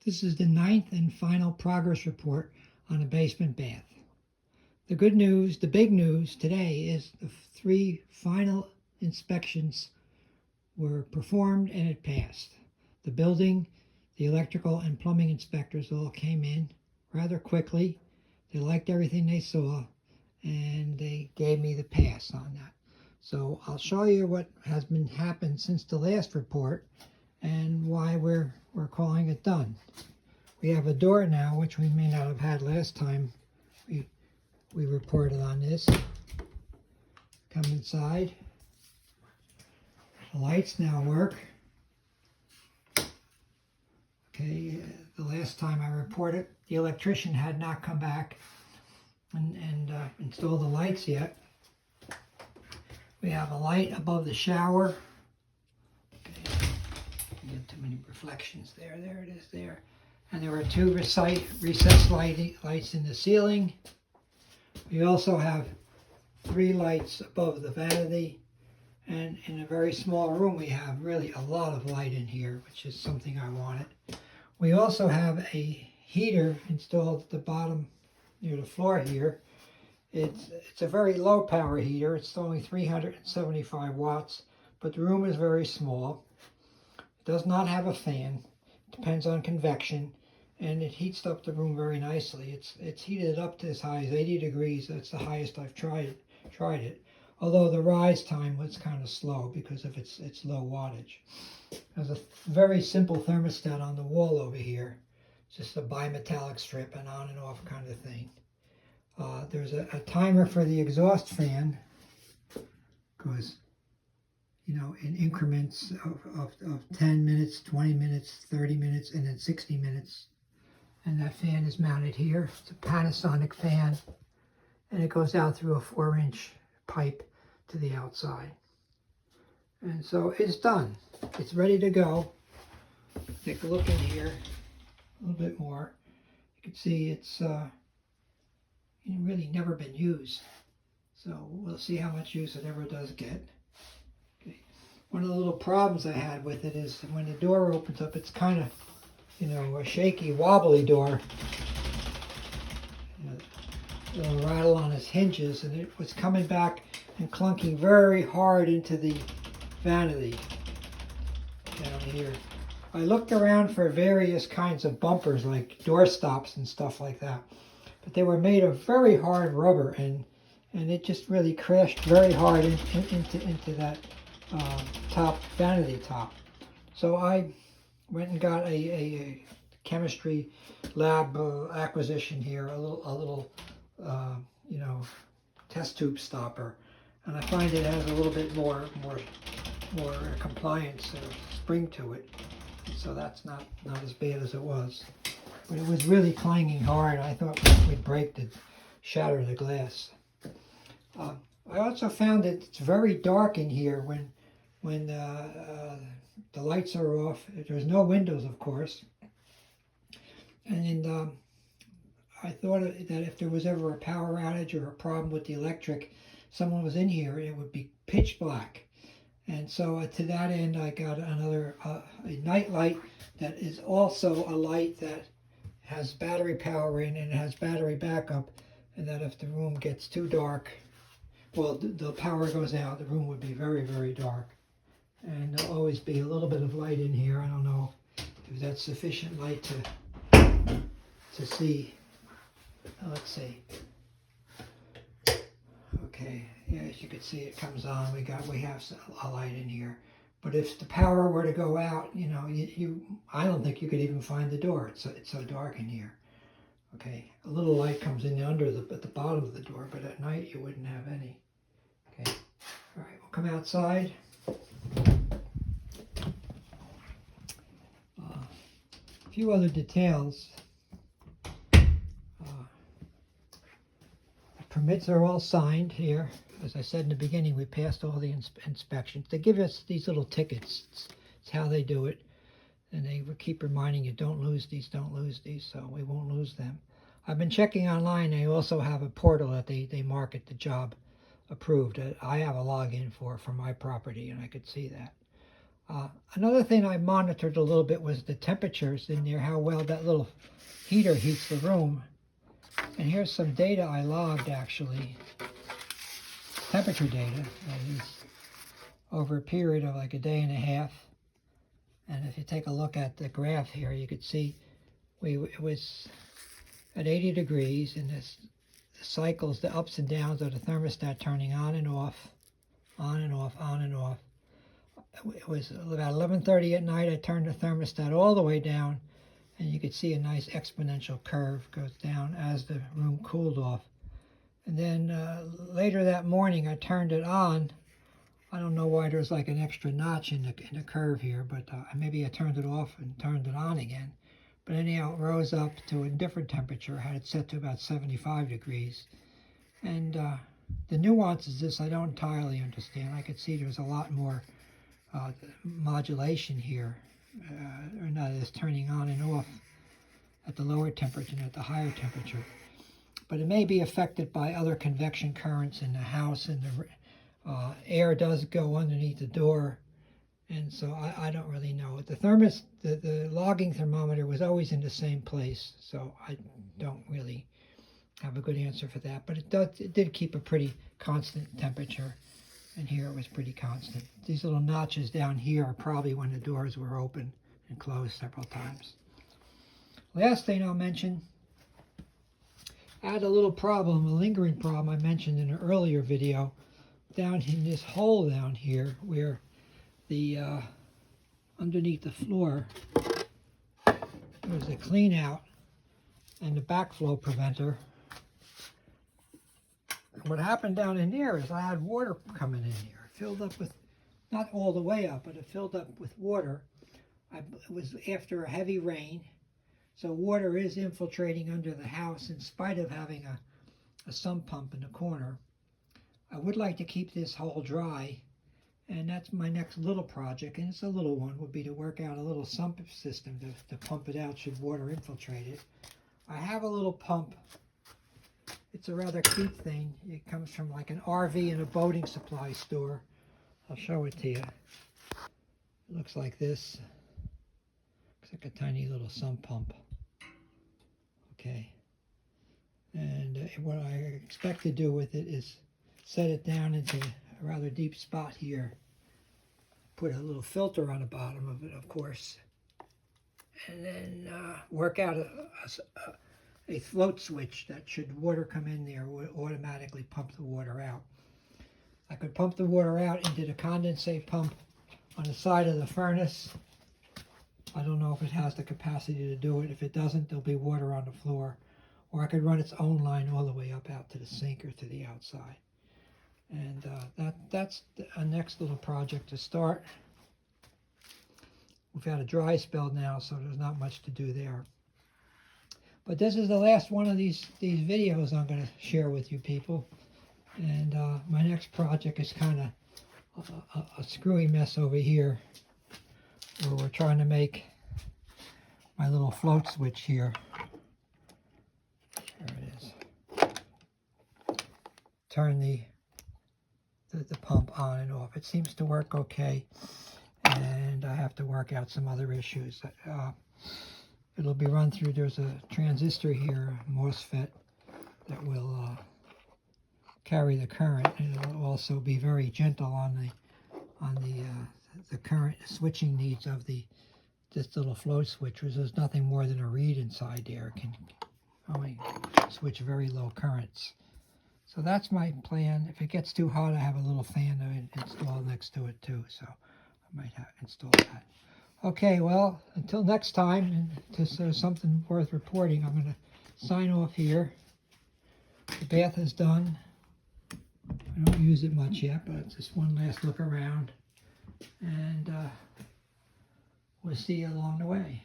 This is the 9th and final progress report on a basement bath. The good news, the big news today is the 3 final inspections were performed and it passed. The building, the electrical and plumbing inspectors all came in rather quickly. They liked everything they saw and they gave me the pass on that. So I'll show you what has been happened since the last report and why we're calling it done. We have a door now, which we may not have had last time we reported on this. Come inside. The lights now work. Okay, the last time I reported, the electrician had not come back and installed the lights yet. We have a light above the shower. Okay, you get too many reflections there. There it is there. And there were 2 recessed lights in the ceiling. We also have 3 lights above the vanity. And in a very small room, we have really a lot of light in here, which is something I wanted. We also have a heater installed at the bottom near the floor here. It's a very low power heater. It's only 375 watts, but the room is very small. It does not have a fan. It depends on convection, and it heats up the room very nicely. It's heated up to as high as 80 degrees. That's the highest I've tried it. Although the rise time was kind of slow because of its low wattage. There's a very simple thermostat on the wall over here. It's just a bimetallic strip, an on and off kind of thing. There's a timer for the exhaust fan, because, you know, in increments of 10 minutes, 20 minutes, 30 minutes, and then 60 minutes. And that fan is mounted here. It's a Panasonic fan, and it goes out through a 4-inch pipe to the outside. And so it's done. It's ready to go. Take a look in here a little bit more. You can see it's really never been used. So we'll see how much use it ever does get. Okay. One of the little problems I had with it is when the door opens up, it's kind of, you know, a shaky, wobbly door. It'll rattle on its hinges, and it was coming back and clunking very hard into the vanity down here. I looked around for various kinds of bumpers, like door stops and stuff like that, but they were made of very hard rubber, and it just really crashed very hard into that top vanity top. So I went and got a chemistry lab acquisition here, a little you know, test tube stopper, and I find it has a little bit more compliance spring to it, so that's not as bad as it was. But it was really clanging hard. I thought we'd shatter the glass. I also found that it's very dark in here when the lights are off. There's no windows, of course, and I thought that if there was ever a power outage or a problem with the electric, someone was in here, it would be pitch black. And so to that end, I got another a night light that is also a light that has battery power in and has battery backup, and that if the room gets too dark, well, the power goes out, the room would be very, very dark. And there'll always be a little bit of light in here. I don't know if that's sufficient light to see. Let's see. Okay, yeah, as you can see, it comes on. We have a light in here. But if the power were to go out, you know, I don't think you could even find the door. It's so dark in here. Okay, a little light comes in at the bottom of the door, but at night you wouldn't have any. Okay, all right, we'll come outside. A few other details. Permits are all signed here. As I said in the beginning, we passed all the inspections. They give us these little tickets. It's how they do it. And they keep reminding you, don't lose these, so we won't lose them. I've been checking online. They also have a portal that they market the job approved. I have a login for my property, and I could see that. Another thing I monitored a little bit was the temperatures in there, how well that little heater heats the room. And here's some data I logged, actually. Temperature data, that is, over a period of like a day and a half. And if you take a look at the graph here, you could see it was at 80 degrees, and this the cycles, the ups and downs of the thermostat turning on and off, on and off, on and off. It was about 11:30 at night. I turned the thermostat all the way down, and you could see a nice exponential curve goes down as the room cooled off. And then later that morning, I turned it on. I don't know why there's like an extra notch in the curve here, but maybe I turned it off and turned it on again. But anyhow, it rose up to a different temperature. I had it set to about 75 degrees. And the nuances of this I don't entirely understand. I could see there's a lot more modulation here, or not as turning on and off at the lower temperature and at the higher temperature. But it may be affected by other convection currents in the house, and the air does go underneath the door, and so I don't really know. The logging thermometer was always in the same place, so I don't really have a good answer for that. But it did keep a pretty constant temperature, and here it was pretty constant. These little notches down here are probably when the doors were open and closed several times. Last thing I'll mention, I had a little problem, a lingering problem I mentioned in an earlier video, down in this hole down here where the underneath the floor there's a clean out and the backflow preventer. And what happened down in there is I had water coming in here. It filled up with, not all the way up, but it filled up with water. It was after a heavy rain, so water is infiltrating under the house in spite of having a sump pump in the corner. I would like to keep this hole dry, and that's my next little project, and it's a little one, would be to work out a little sump system to pump it out should water infiltrate it. I have a little pump. It's a rather cute thing. It comes from like an RV and a boating supply store. I'll show it to you. It looks like this. Looks like a tiny little sump pump. Okay. And what I expect to do with it is set it down into a rather deep spot here. Put a little filter on the bottom of it, of course. And then work out a float switch that should water come in there would automatically pump the water out. I could pump the water out into the condensate pump on the side of the furnace. I don't know if it has the capacity to do it. If it doesn't, there'll be water on the floor. Or I could run its own line all the way up out to the sink or to the outside. And that's a next little project to start. We've had a dry spell now, so there's not much to do there. But this is the last one of these videos I'm going to share with you people. And my next project is kind of a screwy mess over here, where we're trying to make my little float switch here. There it is. Turn the pump on and off. It seems to work okay, and I have to work out some other issues. It'll be run through, there's a transistor here, a MOSFET, that will carry the current, and it'll also be very gentle on the current switching needs of this little float switch, which there's nothing more than a reed inside there. It can only switch very low currents. So that's my plan. If it gets too hot, I have a little fan installed next to it too, so I might have installed that. Okay, well, until next time, and this is something worth reporting, I'm going to sign off here. The bath is done. I don't use it much yet, but it's just one last look around, and we'll see you along the way.